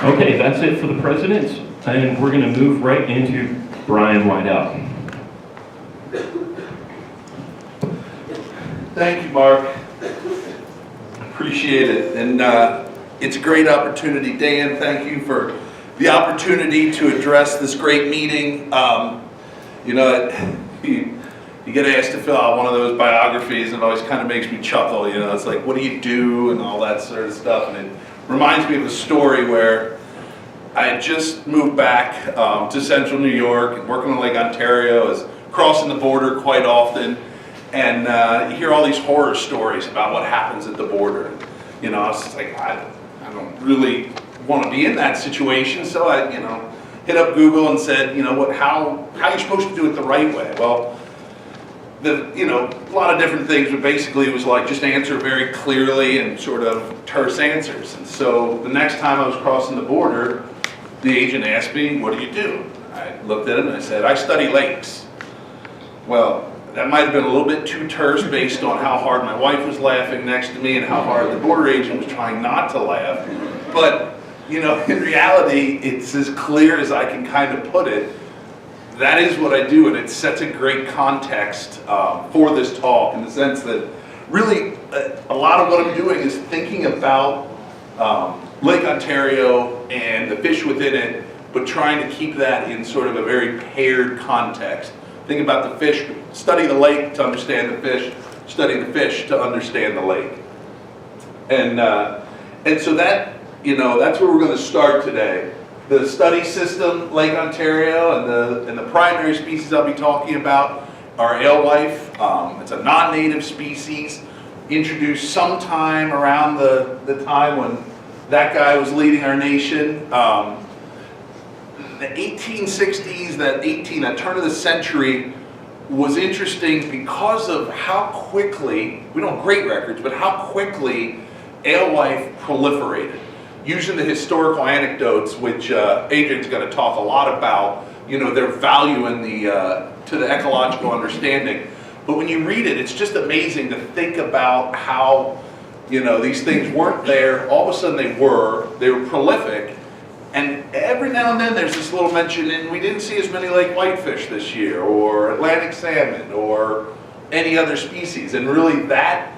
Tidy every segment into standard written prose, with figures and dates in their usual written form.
Okay, that's it for the presidents, and we're going to move right into Brian Weidel. Thank you, Mark. Appreciate it. And it's a great opportunity. Dan, thank you for the opportunity to address this great meeting. You get asked to fill out one of those biographies, and it always kind of makes me chuckle. It's like, what do you do and all that sort of stuff. And it reminds me of a story where I had just moved back to central New York and working on Lake Ontario. I was crossing the border quite often. And you hear all these horror stories about what happens at the border. I was just like, I don't really want to be in that situation. So I, hit up Google and said, how are you supposed to do it the right way? Well, a lot of different things, but basically it was like just answer very clearly and sort of terse answers. And so the next time I was crossing the border, the agent asked me, what do you do? I looked at him and I said, I study lakes. Well, that might have been a little bit too terse based on how hard my wife was laughing next to me and how hard the border agent was trying not to laugh. But, in reality, it's as clear as I can kind of put it. That is what I do, and it sets a great context for this talk in the sense that really a lot of what I'm doing is thinking about Lake Ontario and the fish within it, but trying to keep that in sort of a very paired context. Think about the fish, study the lake to understand the fish, study the fish to understand the lake. And so that, that's where we're going to start today. The study system, Lake Ontario, and the primary species I'll be talking about are alewife. It's a non-native species, introduced sometime around the time when that guy was leading our nation. The 1860s, that turn of the century was interesting because of how quickly, we don't have great records, but how quickly alewife proliferated. Using the historical anecdotes, which Adrian's going to talk a lot about, their value in to the ecological understanding. But when you read it, it's just amazing to think about how, these things weren't there, all of a sudden they were prolific. And every now and then there's this little mention, and we didn't see as many lake whitefish this year, or Atlantic salmon, or any other species. And really that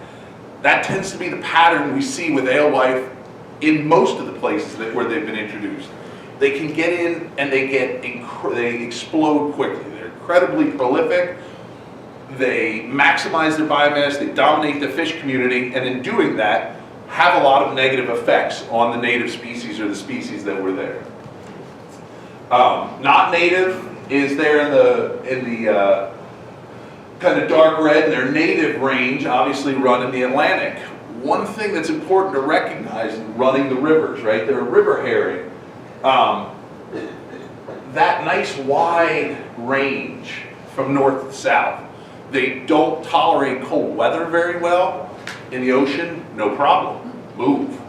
tends to be the pattern we see with alewife in most of the places where they've been introduced. They can get in and they explode quickly. They're incredibly prolific. They maximize their biomass, they dominate the fish community, and in doing that, have a lot of negative effects on the native species or the species that were there. Not native is there in the kind of dark red, and their native range obviously run in the Atlantic. One thing that's important to recognize in running the rivers, right? They're a river herring. That nice wide range from north to south. They don't tolerate cold weather very well. In the ocean, no problem, move.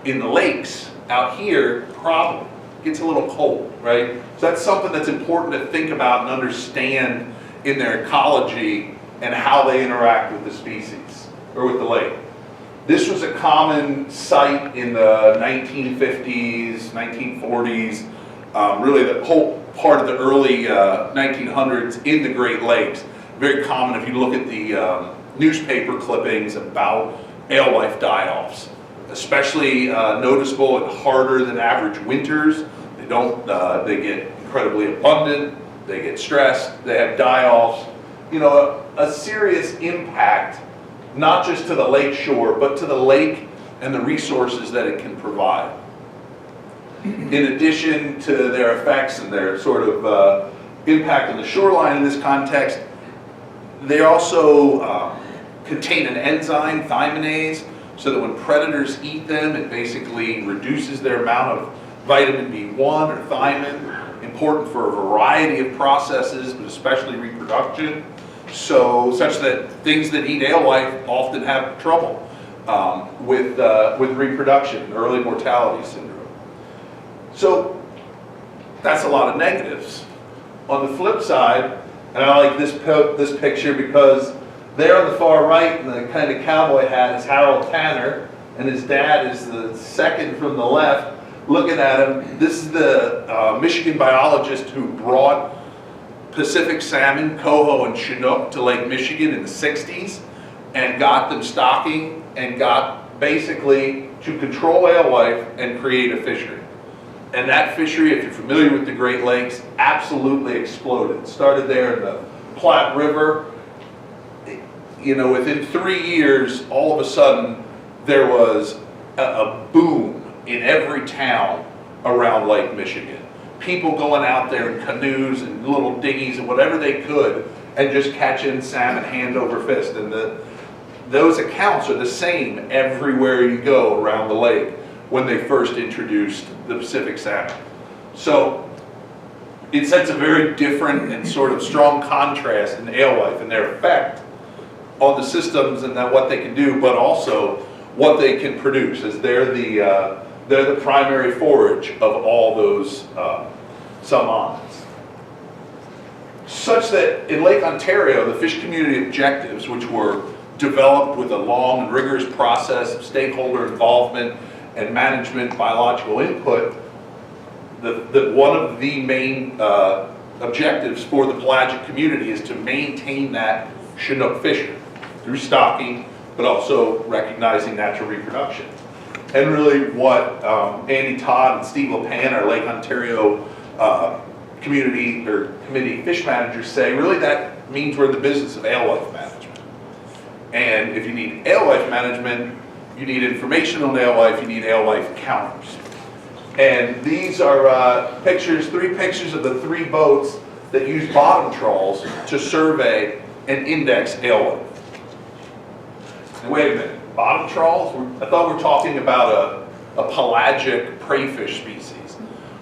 In the lakes, out here, problem. It gets a little cold, right? So that's something that's important to think about and understand in their ecology and how they interact with the species, or with the lake. This was a common sight in the 1950s, 1940s, really the whole part of the early 1900s in the Great Lakes. Very common if you look at the newspaper clippings about alewife die-offs, especially noticeable in harder than average winters. They get incredibly abundant, they get stressed, they have die-offs. A serious impact, not just to the lake shore, but to the lake and the resources that it can provide. In addition to their effects and their sort of impact on the shoreline in this context, they also contain an enzyme, thymidase, so that when predators eat them, it basically reduces their amount of vitamin B1 or thiamine, important for a variety of processes, but especially reproduction. Such that things that eat alewife often have trouble with reproduction, early mortality syndrome. So that's a lot of negatives. On the flip side, and I like this picture because there on the far right in the kind of cowboy hat is Harold Tanner, and his dad is the second from the left. looking at him. This is the Michigan biologist who brought Pacific salmon, coho, and Chinook to Lake Michigan in the 60s and got them stocking and got basically to control alewife and create a fishery. And that fishery, if you're familiar with the Great Lakes, absolutely exploded. It started there in the Platte River. You know, within 3 years, all of a sudden, there was a boom in every town around Lake Michigan. People going out there in canoes and little dinghies and whatever they could and just catching salmon hand over fist. And those accounts are the same everywhere you go around the lake when they first introduced the Pacific salmon. So it sets a very different and sort of strong contrast in alewife and their effect on the systems and what they can do, but also what they can produce, as they're the primary forage of all those salmons. Such that in Lake Ontario, the fish community objectives, which were developed with a long and rigorous process of stakeholder involvement and management biological input, one of the main objectives for the pelagic community is to maintain that Chinook fishery through stocking, but also recognizing natural reproduction. And really what Andy Todd and Steve LePan, our Lake Ontario community or committee fish managers say, really that means we're in the business of alewife management. And if you need alewife management, you need information on alewife, you need alewife counters. And these are pictures, 3 pictures of the 3 boats that use bottom trawls to survey and index alewife. Now, wait a minute, bottom trawls? I thought we were talking about a pelagic prey fish species.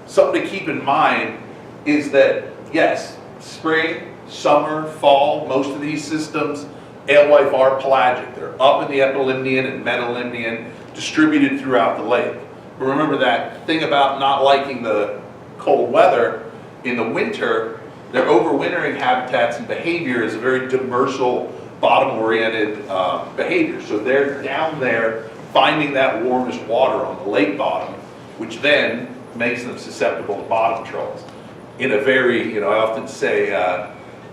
Something to keep in mind is that, yes, spring, summer, fall, most of these systems, alewife are pelagic. They're up in the epilimnion and metalimnion, distributed throughout the lake. But remember that thing about not liking the cold weather, in the winter, their overwintering habitats and behavior is a very demersal, bottom-oriented behavior. So they're down there finding that warmest water on the lake bottom, which then makes them susceptible to bottom trawls. In a very, I often say,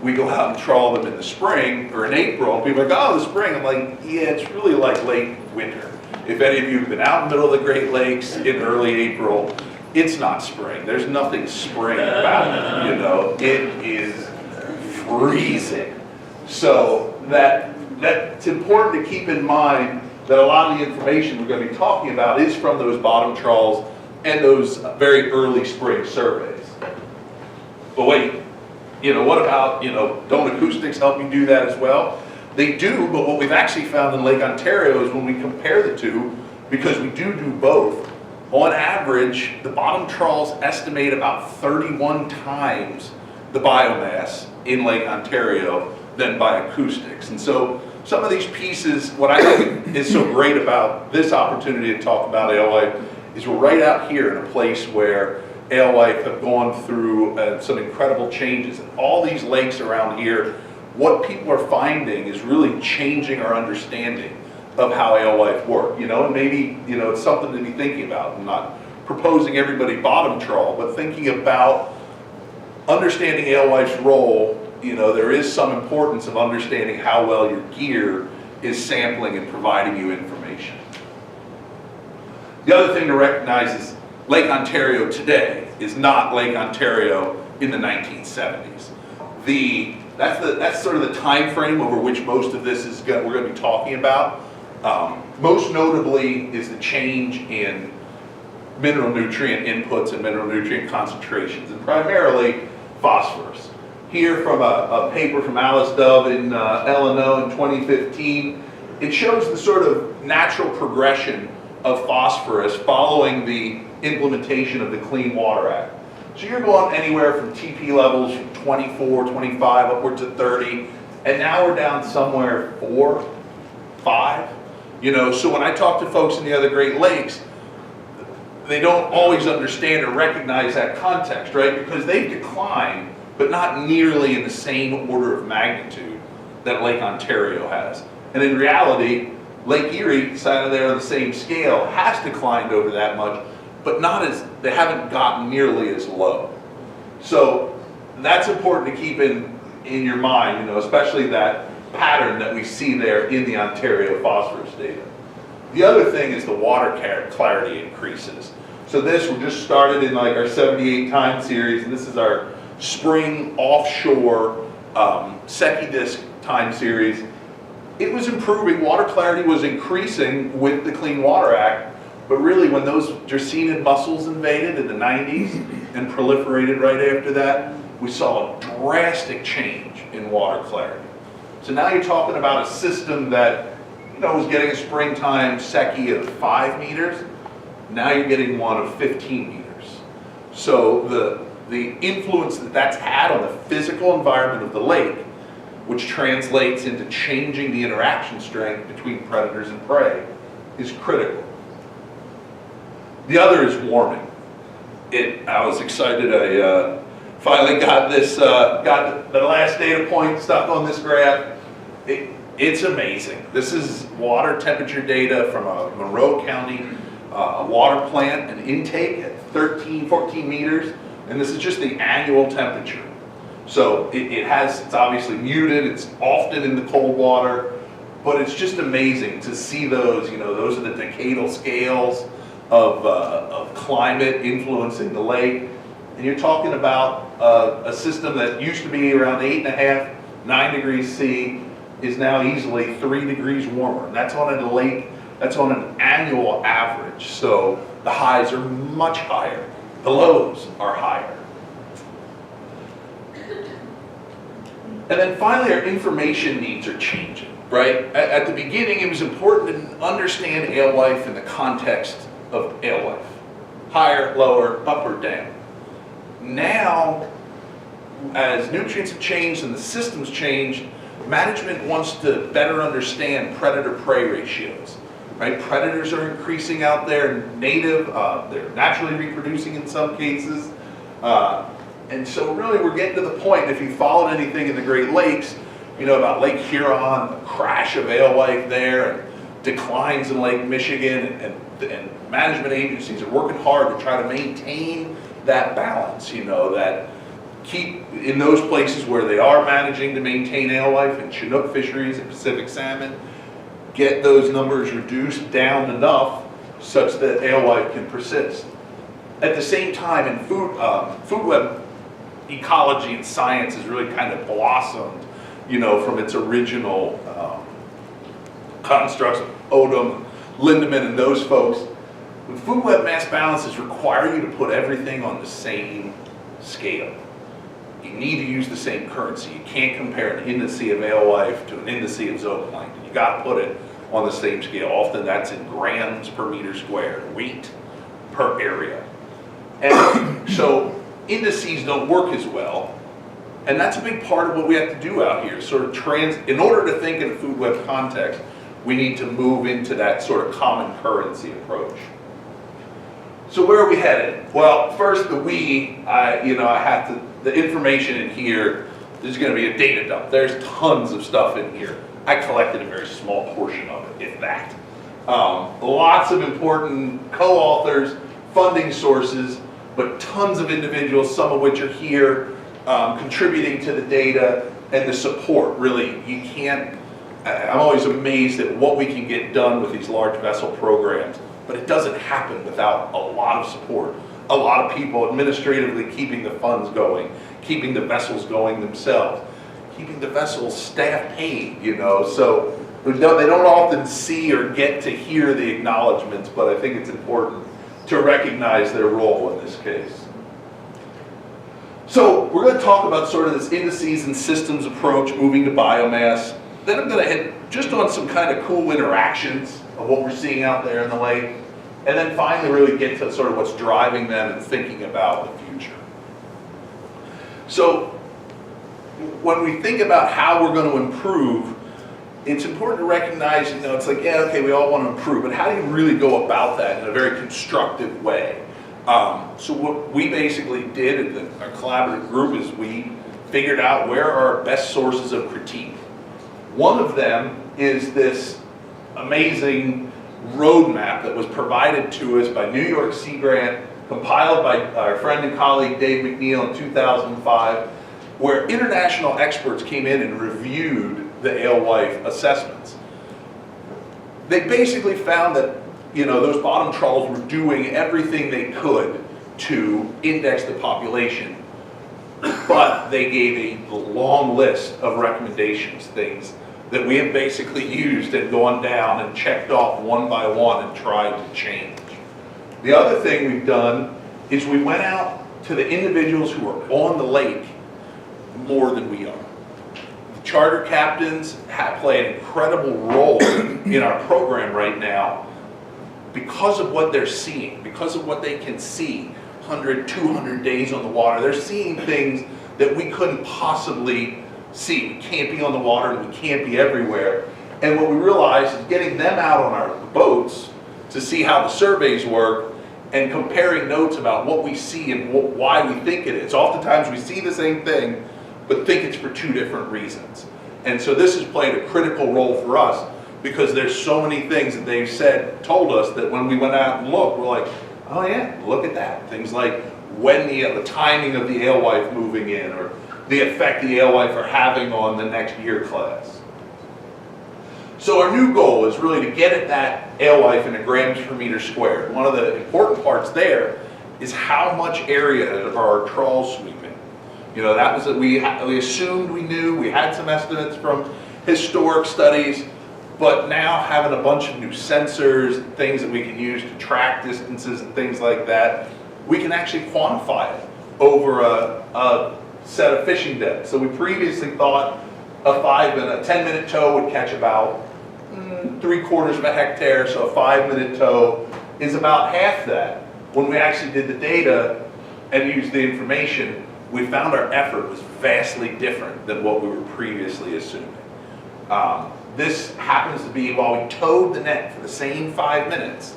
we go out and trawl them in the spring or in April, and people are like, oh, the spring. I'm like, yeah, it's really like late winter. If any of you have been out in the middle of the Great Lakes in early April, it's not spring. There's nothing spring about it, It is freezing. So that's important to keep in mind that a lot of the information we're going to be talking about is from those bottom trawls and those very early spring surveys. But wait, what about, don't acoustics help you do that as well? They do, but what we've actually found in Lake Ontario is when we compare the two, because we do both, on average, the bottom trawls estimate about 31 times the biomass in Lake Ontario than by acoustics. And so some of these pieces, what I think is so great about this opportunity to talk about alewife is we're right out here in a place where alewife have gone through some incredible changes. And all these lakes around here, what people are finding is really changing our understanding of how alewife work, and maybe, it's something to be thinking about. I'm not proposing everybody bottom trawl, but thinking about understanding alewife's role. There is some importance of understanding how well your gear is sampling and providing you information. The other thing to recognize is Lake Ontario today is not Lake Ontario in the 1970s. That's sort of the time frame over which most of this we're going to be talking about. Most notably is the change in mineral nutrient inputs and mineral nutrient concentrations, and primarily phosphorus. Here from a paper from Alice Dove in L&O in 2015, it shows the sort of natural progression of phosphorus following the implementation of the Clean Water Act. So you're going anywhere from TP levels from 24, 25, upwards of 30, and now we're down somewhere 4, 5. So when I talk to folks in the other Great Lakes, they don't always understand or recognize that context, right? Because they've declined, but not nearly in the same order of magnitude that Lake Ontario has. And in reality, Lake Erie, kind of there on the same scale, has declined over that much, but they haven't gotten nearly as low. So that's important to keep in your mind, especially that pattern that we see there in the Ontario phosphorus data. The other thing is the water clarity increases. So we're just started in like our 78 time series, and this is our spring offshore Secchi disc time series. It was improving, water clarity was increasing with the Clean Water Act, but really when those dracaenid mussels invaded in the 90s and proliferated right after that, we saw a drastic change in water clarity. So now you're talking about a system that was getting a springtime Secchi of 5 meters. Now you're getting one of 15 meters. So the influence that's had on the physical environment of the lake, which translates into changing the interaction strength between predators and prey, is critical. The other is warming. I was excited. I finally got the last data point stuck on this graph. It's amazing. This is water temperature data from a Monroe County water plant, an intake at 14 meters, and this is just the annual temperature. So it's obviously muted, it's often in the cold water, but it's just amazing to see those, those are the decadal scales of climate influencing the lake. And you're talking about a system that used to be around 8.5, 9 degrees C, is now easily 3 degrees warmer. And that's on a lake, that's on an annual average. So the highs are much higher, the lows are higher. And then finally, our information needs are changing, right? At the beginning, it was important to understand alewife in the context of alewife. Higher, lower, up or down. Now, as nutrients have changed and the systems changed, management wants to better understand predator-prey ratios, right? Predators are increasing out there, they're naturally reproducing in some cases. And so really we're getting to the point, if you followed anything in the Great Lakes, about Lake Huron, the crash of alewife there, and declines in Lake Michigan, and management agencies are working hard to try to maintain that balance, that keep in those places where they are managing to maintain alewife and Chinook fisheries and Pacific salmon, get those numbers reduced down enough such that alewife can persist. At the same time, in food web ecology and science has really kind of blossomed, from its original constructs of Odom, Lindemann, and those folks. When food web mass balances require you to put everything on the same scale. You need to use the same currency. You can't compare an indice of alewife to an indice of zooplankton. You got to put it on the same scale. Often that's in grams per meter squared, weight per area. And so indices don't work as well. And that's a big part of what we have to do out here. In order to think in a food web context, we need to move into that sort of common currency approach. So where are we headed? Well, first the information in here, there's going to be a data dump. There's tons of stuff in here. I collected a very small portion of it, if that. Lots of important co-authors, funding sources, but tons of individuals, some of which are here, contributing to the data and the support. Really, I'm always amazed at what we can get done with these large vessel programs, but it doesn't happen without a lot of support. A lot of people administratively keeping the funds going, keeping the vessels going themselves, keeping the vessels staff paid, so they don't often see or get to hear the acknowledgments, but I think it's important to recognize their role in this case. So we're going to talk about sort of this indices and systems approach, moving to biomass. Then I'm going to hit just on some kind of cool interactions of what we're seeing out there in the lake. And then finally really get to sort of what's driving them and thinking about the future. So when we think about how we're going to improve, it's important to recognize, it's like, yeah, okay, we all want to improve, but how do you really go about that in a very constructive way? So what we basically did in our collaborative group is we figured out where are our best sources of critique. One of them is this amazing roadmap that was provided to us by New York Sea Grant, compiled by our friend and colleague Dave McNeil in 2005, where international experts came in and reviewed the Alewife assessments. They basically found that, you know, those bottom trawls were doing everything they could to index the population, but they gave a long list of recommendations, things that we have basically used and gone down and checked off one by one and tried to change. The other thing we've done is we went out to the individuals who are on the lake more than we are. The charter captains play an incredible role in our program right now because of what they're seeing, because of what they can see 100, 200 days on the water. They're seeing things that we couldn't possibly see. We can't be on the water, we can't be everywhere. And what we realized is getting them out on our boats to see how the surveys work and comparing notes about what we see and why we think it is. Oftentimes we see the same thing, but think it's for two different reasons. And so this has played a critical role for us because there's so many things that they've told us that when we went out and looked, we're like, oh yeah, look at that. Things like when the timing of the alewife moving in, or the effect the alewife are having on the next year class. So our new goal is really to get at that alewife in grams per meter squared. One of the important parts there is how much area are our trawls sweeping. You know, that was that we assumed we knew, we had some estimates from historic studies, but now having a bunch of new sensors, things that we can use to track distances and things like that, we can actually quantify it over a set of fishing depths. So we previously thought a 10-minute tow would catch about 3/4 of a hectare, so a 5-minute tow is about half that. When we actually did the data and used the information, we found our effort was vastly different than what we were previously assuming. This happens to be while we towed the net for the same 5 minutes,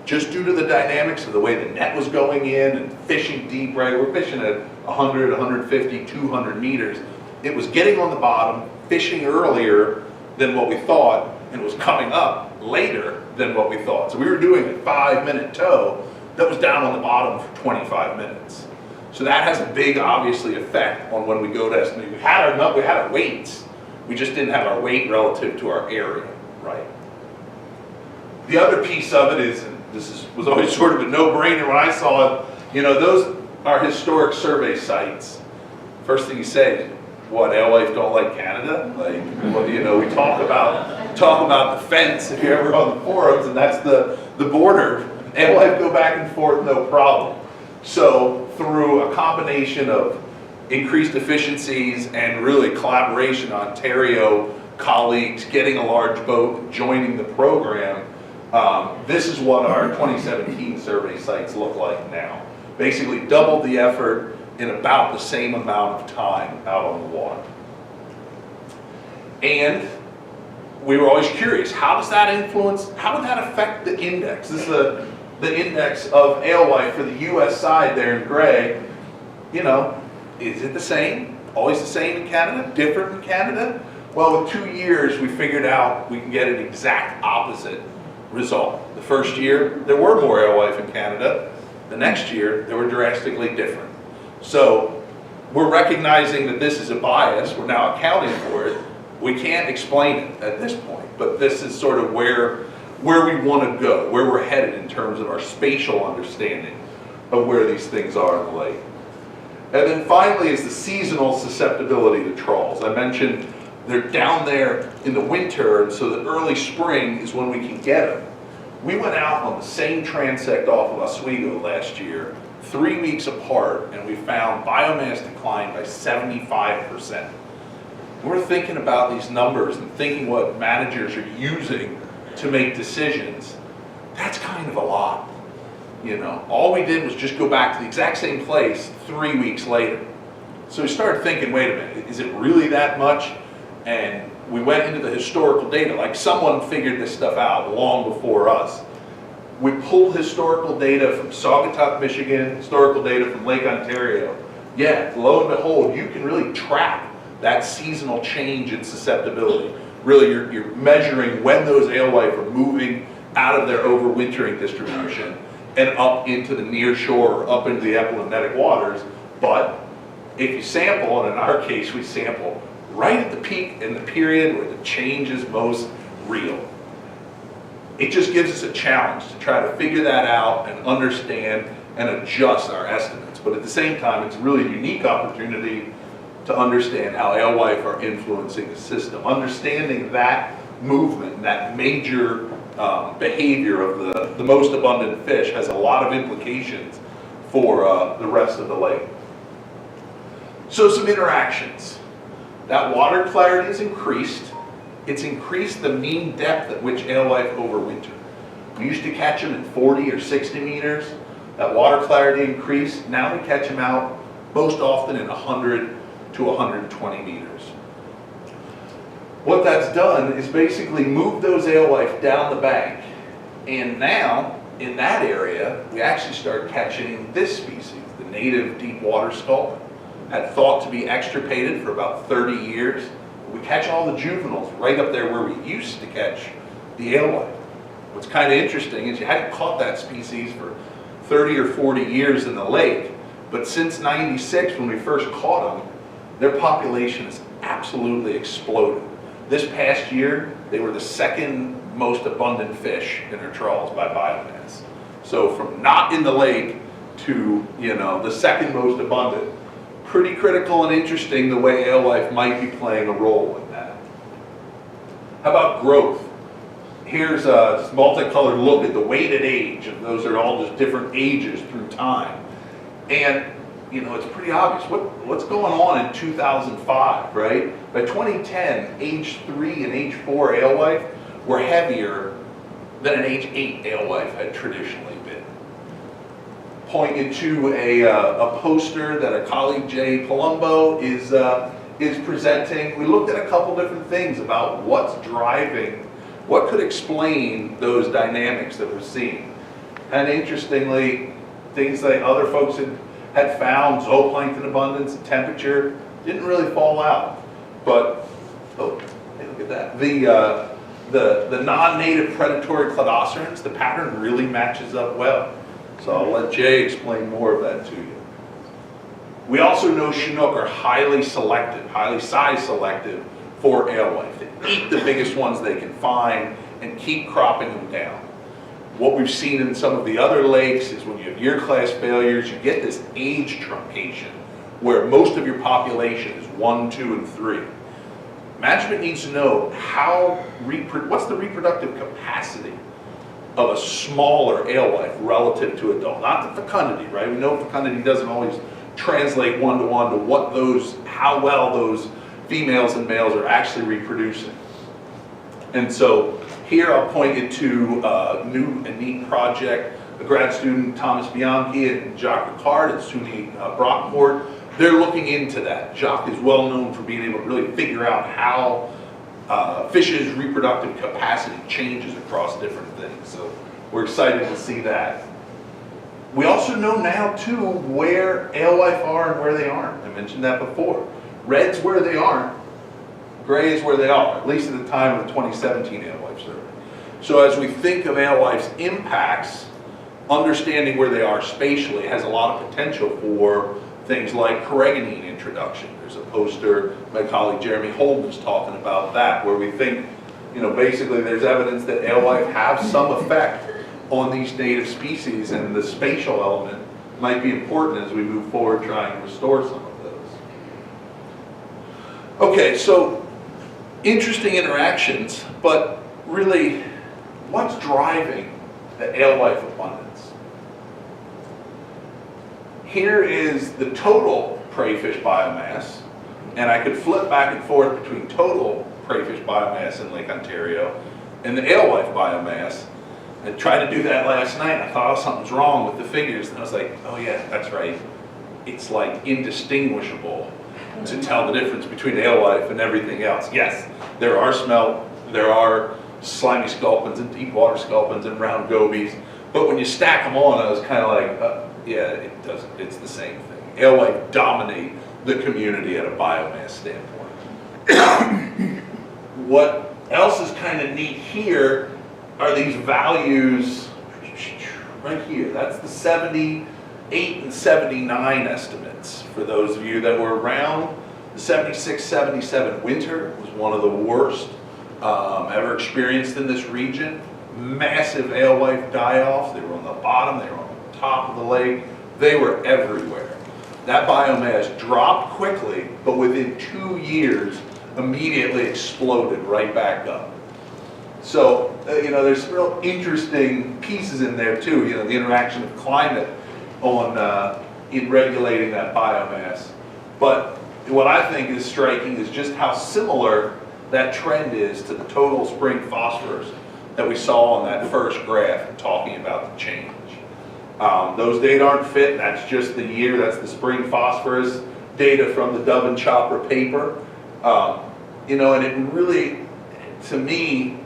just due to the dynamics of the way the net was going in and fishing deep, right? We're fishing at 100, 150, 200 meters. It was getting on the bottom, fishing earlier than what we thought, and it was coming up later than what we thought. So we were doing a 5-minute tow that was down on the bottom for 25 minutes. So that has a big, obviously, effect on when we go to estimate. We had our weights, we just didn't have our weight relative to our area, right? The other piece of it is, and was always sort of a no-brainer when I saw it, you know, those are historic survey sites. First thing you say, what, alewife don't like Canada? Like, well, you know, we talk about the fence if you're ever on the forums, and that's the border. Alewife go back and forth, no problem. So through a combination of increased efficiencies and really collaboration, Ontario colleagues getting a large boat, joining the program, this is what our 2017 survey sites look like now. Basically doubled the effort in about the same amount of time out on the water. And we were always curious, how would that affect the index? This is the index of alewife for the US side there in gray. You know, is it the same? Always the same in Canada? Different in Canada? Well, with 2 years, we figured out we can get an exact opposite result. The first year, there were more alewife in Canada. The next year, they were drastically different. So we're recognizing that this is a bias. We're now accounting for it. We can't explain it at this point, but this is sort of where we want to go, where we're headed in terms of our spatial understanding of where these things are in the lake. And then finally is the seasonal susceptibility to trawls. I mentioned they're down there in the winter, and so the early spring is when we can get them. We went out on the same transect off of Oswego last year, 3 weeks apart, and we found biomass decline by 75%. We're thinking about these numbers and thinking what managers are using to make decisions. That's kind of a lot. You know, all we did was just go back to the exact same place 3 weeks later. So we started thinking, wait a minute, is it really that much? And we went into the historical data, like someone figured this stuff out long before us. We pulled historical data from Saugatuck, Michigan, historical data from Lake Ontario. Yeah, lo and behold, you can really track that seasonal change in susceptibility. Really, you're measuring when those alewife are moving out of their overwintering distribution and up into the near shore, up into the epilonetic waters. But if you sample, and in our case we sample right at the peak in the period where the change is most real, it just gives us a challenge to try to figure that out and understand and adjust our estimates. But at the same time, it's a really unique opportunity to understand how alewife are influencing the system. Understanding that movement, that major behavior of the most abundant fish has a lot of implications for the rest of the lake. So some interactions. That water clarity is increased. It's increased the mean depth at which alewife overwinter. We used to catch them in 40 or 60 meters. That water clarity increased. Now we catch them out most often in 100 to 120 meters. What that's done is basically move those alewife down the bank. And now, in that area, we actually start catching this species, the native deep water sculpin. Had thought to be extirpated for about 30 years. We catch all the juveniles right up there where we used to catch the alewife. What's kind of interesting is you hadn't caught that species for 30 or 40 years in the lake, but since '96, when we first caught them, their population has absolutely exploded. This past year, they were the second most abundant fish in their trawls by biomass. So from not in the lake to, the second most abundant. Pretty critical and interesting the way alewife might be playing a role in that. How about growth? Here's a multicolored look at the weighted age, and those are all just different ages through time. And it's pretty obvious what's going on in 2005, right? By 2010, age 3 and age 4 alewife were heavier than an age 8 alewife had traditionally been. Pointed to a poster that our colleague Jay Palumbo is presenting. We looked at a couple different things about what's driving, what could explain those dynamics that we're seeing. And interestingly, things that other folks had found, zooplankton abundance and temperature, didn't really fall out. But, hey, look at that. The non-native predatory cladocerans, the pattern really matches up well. So I'll let Jay explain more of that to you. We also know Chinook are highly selective, highly size selective for alewife. They eat the biggest ones they can find and keep cropping them down. What we've seen in some of the other lakes is when you have year class failures, you get this age truncation where most of your population is 1, 2, and 3. Management needs to know what's the reproductive capacity of a smaller alewife relative to adult. Not the fecundity, right? We know fecundity doesn't always translate one-to-one to how well those females and males are actually reproducing. And so here I'll point you to a new and neat project, a grad student, Thomas Bianchi and Jacques Ricard at SUNY Brockport. They're looking into that. Jacques is well known for being able to really figure out how fish's reproductive capacity changes across different things. So we're excited to see that. We also know now too where alewife are and where they aren't. I mentioned that before. Red's where they aren't, gray is where they are, at least at the time of the 2017 alewife survey. So as we think of alewife's impacts, understanding where they are spatially has a lot of potential for things like corriganine introduction. There's a poster my colleague Jeremy Holden is talking about that, where we think, basically there's evidence that alewife have some effect on these native species, and the spatial element might be important as we move forward trying to restore some of those. Okay, so interesting interactions, but really, what's driving the alewife abundance? Here is the total prey fish biomass, and I could flip back and forth between total prey fish biomass in Lake Ontario and the alewife biomass. I tried to do that last night. I thought something's wrong with the figures, and I was like, oh yeah, that's right. It's like indistinguishable to tell the difference between alewife and everything else. Yes, there are smelt, there are slimy sculpins and deep water sculpins and round gobies, but when you stack them on, I was kind of like, yeah, it's the same thing. Alewife dominate the community at a biomass standpoint. What else is kind of neat here are these values right here. That's the 78 and 79 estimates. For those of you that were around, the 76, 77 winter was one of the worst ever experienced in this region. Massive alewife die-offs. They were on the bottom, they were on the top of the lake. They were everywhere. That biomass dropped quickly, but within 2 years, immediately exploded right back up. So, there's real interesting pieces in there too, the interaction of climate on in regulating that biomass. But what I think is striking is just how similar that trend is to the total spring phosphorus that we saw on that first graph talking about the change. Those data aren't fit, that's just the year, that's the spring phosphorus data from the Dove and Chopra paper. And it really, to me,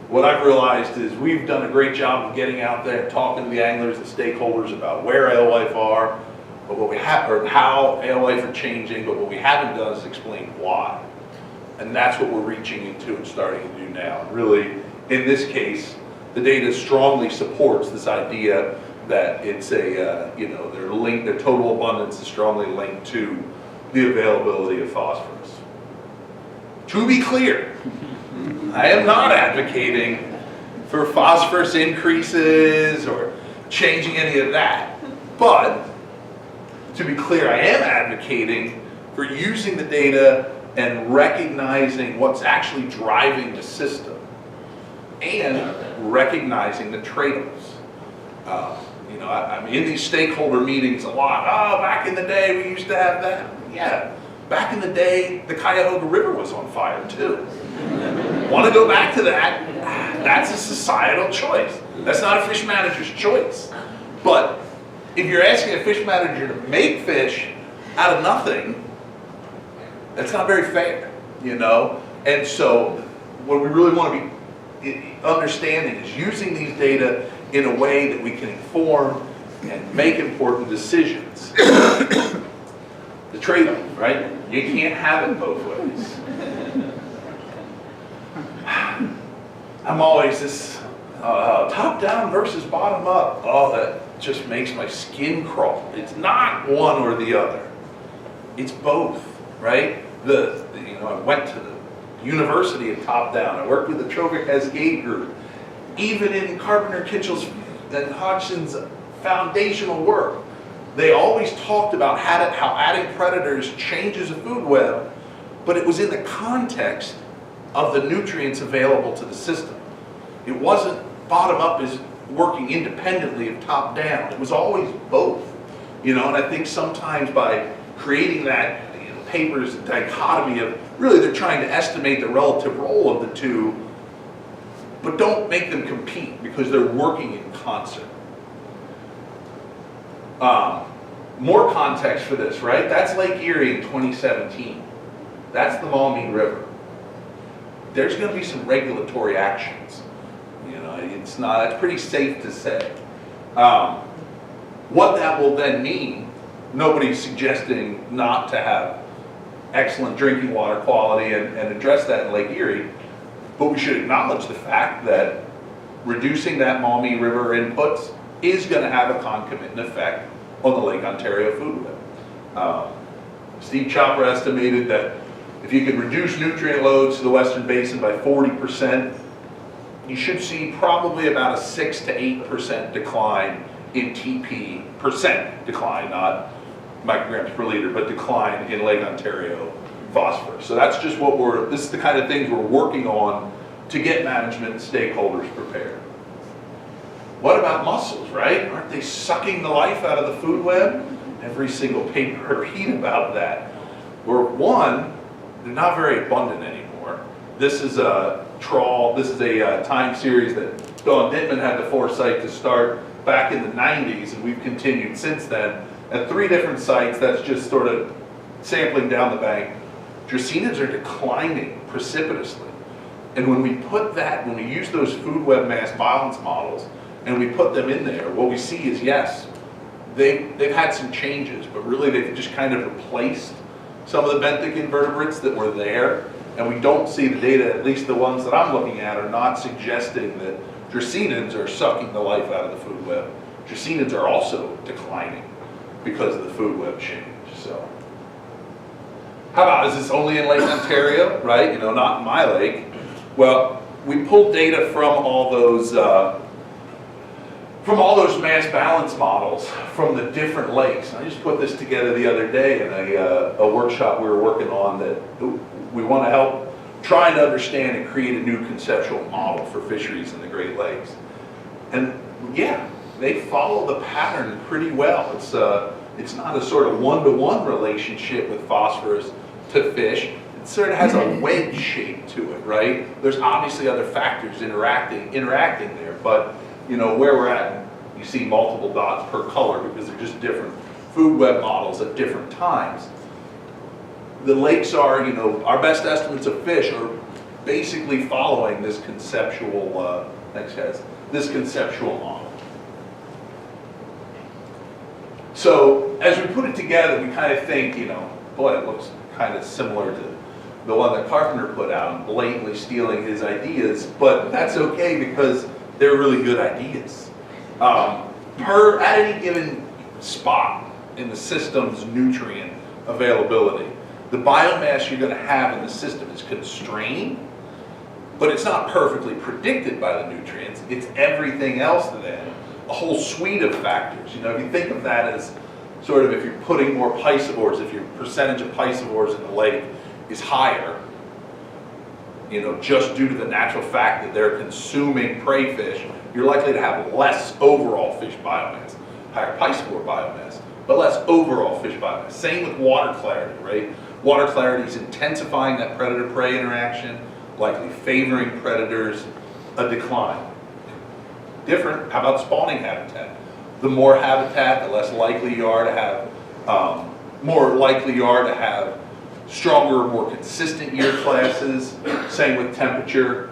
what I've realized is we've done a great job of getting out there, talking to the anglers and stakeholders about where alewife are, but what we have, or how alewife are changing, but what we haven't done is explain why. And that's what we're reaching into and starting to do now. And really, in this case, the data strongly supports this idea that it's a, their total abundance is strongly linked to the availability of phosphorus. To be clear, I am not advocating for phosphorus increases or changing any of that. But, to be clear, I am advocating for using the data and recognizing what's actually driving the system and recognizing the trade-offs. I'm in these stakeholder meetings a lot. Oh, back in the day we used to have that. Yeah, back in the day the Cuyahoga River was on fire too. Want to go back to that? That's a societal choice. That's not a fish manager's choice. But if you're asking a fish manager to make fish out of nothing, that's not very fair, And so what we really want to be understanding is using these data in a way that we can inform and make important decisions. The trade-off, right? You can't have it both ways. I'm always this top-down versus bottom-up. Oh, that just makes my skin crawl. It's not one or the other. It's both, right? I went to the University of top-down. I worked with the Trophic Cascade Group. Even in Carpenter Kitchell's and Hodgson's foundational work, they always talked about how adding predators changes a food web, but it was in the context of the nutrients available to the system. It wasn't bottom up as working independently of top down. It was always both. And I think sometimes by creating that paper's dichotomy of really they're trying to estimate the relative role of the two, but don't make them compete because they're working in concert. More context for this, right? That's Lake Erie in 2017. That's the Maumee River. There's going to be some regulatory actions. It's pretty safe to say. What that will then mean, nobody's suggesting not to have excellent drinking water quality and address that in Lake Erie, but we should acknowledge the fact that reducing that Maumee River inputs is going to have a concomitant effect on the Lake Ontario food web. Steve Chopra estimated that if you could reduce nutrient loads to the Western Basin by 40%, you should see probably about a 6 to 8% decline in TP, percent decline, not micrograms per liter, but decline in Lake Ontario phosphorus. So that's just this is the kind of things we're working on to get management and stakeholders prepared. What about mussels, right? Aren't they sucking the life out of the food web? Every single paper I read about that. One, they're not very abundant anymore. This is a time series that Don Dittman had the foresight to start back in the 90s, and we've continued since then at 3 different sites. That's just sort of sampling down the bank. Dracaenads are declining precipitously. And when we use those food web mass balance models and we put them in there, what we see is, yes, they've had some changes, but really they've just kind of replaced some of the benthic invertebrates that were there. And we don't see the data, at least the ones that I'm looking at, are not suggesting that Dracaenids are sucking the life out of the food web. Dracaenids are also declining because of the food web change. So, how about, is this only in Lake Ontario, right? You know, not in my lake. Well, we pulled data from all those mass balance models from the different lakes. I just put this together the other day in a workshop we were working on that we want to help trying to understand and create a new conceptual model for fisheries in the Great Lakes. And yeah, they follow the pattern pretty well. It's not a sort of one-to-one relationship with phosphorus to fish. It sort of has a wedge shape to it, right? There's obviously other factors interacting there, but you know where we're at, you see multiple dots per color because they're just different food web models at different times. The lakes are, you know, our best estimates of fish are basically following this conceptual, this conceptual model. So as we put it together, we kind of think, you know, boy, it looks kind of similar to the one that Carpenter put out, and blatantly stealing his ideas, but that's okay because they're really good ideas. At any given spot in the system's nutrient availability, the biomass you're going to have in the system is constrained, but it's not perfectly predicted by the nutrients. It's everything else then, a whole suite of factors. You know, if you think of that as sort of if you're putting more piscivores, if your percentage of piscivores in the lake is higher, you know, just due to the natural fact that they're consuming prey fish, you're likely to have less overall fish biomass, higher piscivore biomass, but less overall fish biomass. Same with water clarity, right? Water clarity is intensifying that predator-prey interaction, likely favoring predators, a decline. Different, how about spawning habitat? The more habitat, the less likely you are to have, stronger, more consistent year classes. Same with temperature.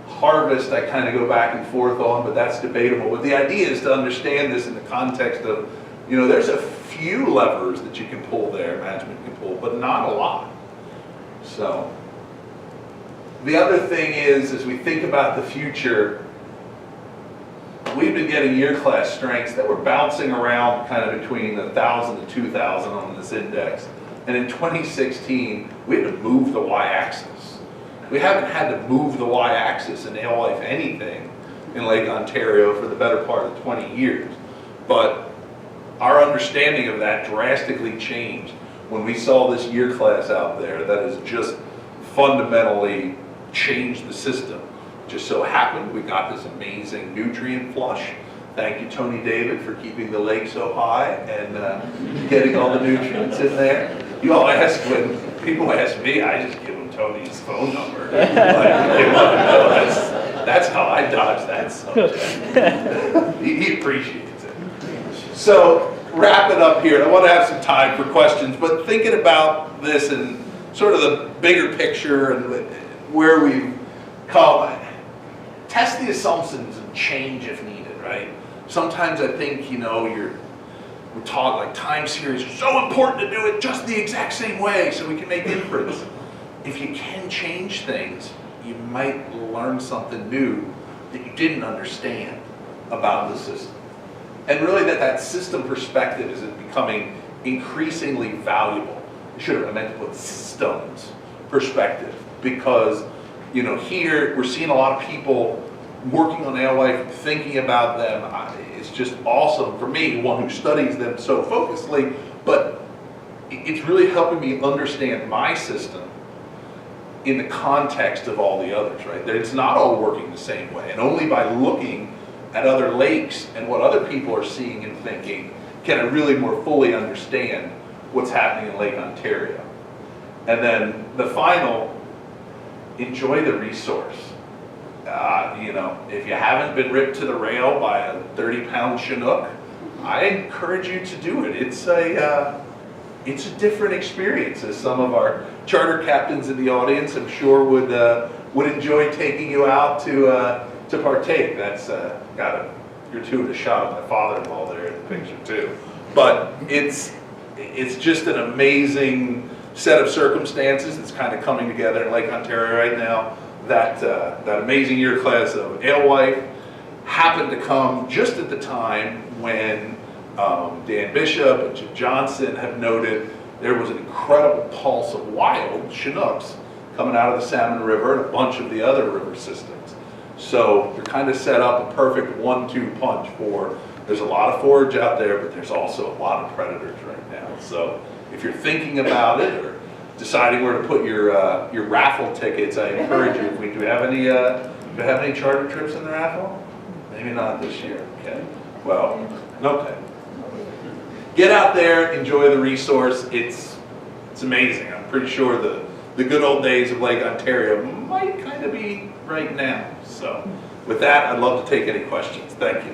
Harvest, I kind of go back and forth on, but that's debatable. But the idea is to understand this in the context of, you know, there's a few levers that you can pull there, management can pull, but not a lot. So, the other thing is, as we think about the future, we've been getting year class strengths that were bouncing around kind of between 1,000 to 2,000 on this index. And in 2016, we had to move the y-axis. We haven't had to move the y-axis in Alewife anything in Lake Ontario for the better part of 20 years. But our understanding of that drastically changed when we saw this year class out there that has just fundamentally changed the system. Just so happened we got this amazing nutrient flush. Thank you, Tony David, for keeping the lake so high and getting all the nutrients in there. You all ask, when people ask me, I just give them Tony's phone number. Like, they want to know. That's how I dodge that subject. He appreciates it. So, wrap it up here. I want to have some time for questions, but thinking about this and sort of the bigger picture and where we've come, test the assumptions and change if needed, right? Sometimes I think, you know, we talk like time series are so important to do it just the exact same way so we can make inference. If you can change things, you might learn something new that you didn't understand about the system. And really that system perspective is becoming increasingly valuable. I meant to put systems perspective, because, you know, here we're seeing a lot of people working on Alewife, thinking about them. It's just awesome for me, one who studies them so focusedly, but it's really helping me understand my system in the context of all the others, right? That it's not all working the same way, and only by looking at other lakes and what other people are seeing and thinking can I really more fully understand what's happening in Lake Ontario. And then the final, enjoy the resource. You know, if you haven't been ripped to the rail by a 30-pound Chinook, I encourage you to do it. It's a different experience, as some of our charter captains in the audience, I'm sure, would enjoy taking you out to partake. That's got a gratuitous shot of my father-in-law there in the picture too. But it's just an amazing set of circumstances that's kind of coming together in Lake Ontario right now. That amazing year class of Alewife, happened to come just at the time when Dan Bishop and Jim Johnson have noted there was an incredible pulse of wild Chinooks coming out of the Salmon River and a bunch of the other river systems. So you're kind of set up a perfect 1-2 punch for, there's a lot of forage out there, but there's also a lot of predators right now. So if you're thinking about it or deciding where to put your raffle tickets, I encourage you. Do we have any charter trips in the raffle? Maybe not this year. Okay. Well, okay. Get out there, enjoy the resource. It's amazing. I'm pretty sure the good old days of Lake Ontario might kind of be right now. So with that, I'd love to take any questions. Thank you.